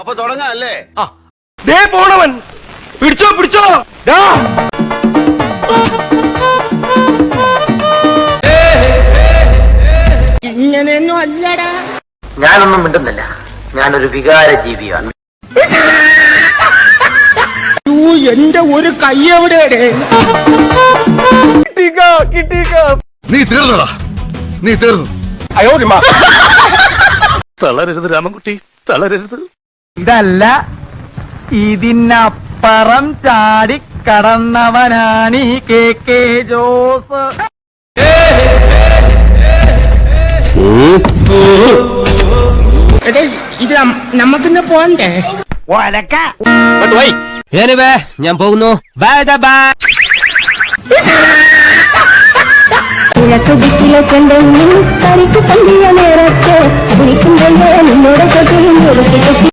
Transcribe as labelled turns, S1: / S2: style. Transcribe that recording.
S1: അപ്പൊ തുടങ്ങാം അല്ലേ?
S2: പോണവൻ പിടിച്ചോ പിടിച്ചോ.
S3: ഇങ്ങനെയൊന്നും അല്ലടാ.
S4: ഞാനൊന്നും മിണ്ടുന്നില്ല, ഞാനൊരു വികാര ജീവിയാണ്.
S3: എന്റെ ഒരു കൈ എവിടെയാണ്?
S1: നീ തീർന്നടാ, നീ തീർന്നു.
S2: തളരരുത് രാമൻകുട്ടി, തളരരുത്. ഇതല്ല, ഇതിനപ്പുറം ചാടി കടന്നവനാണ് KK ജോസ്.
S3: ഇത് നമുക്കിന്ന് പോണ്ടേ?
S5: ഞാൻ പോകുന്നു. Bye bye.
S6: കിഴക്കുദിക്കിലെ ചെണ്ടെങ്കിൽ കരിക്ക് തള്ളിയ നേരത്തെ നിന്നോട്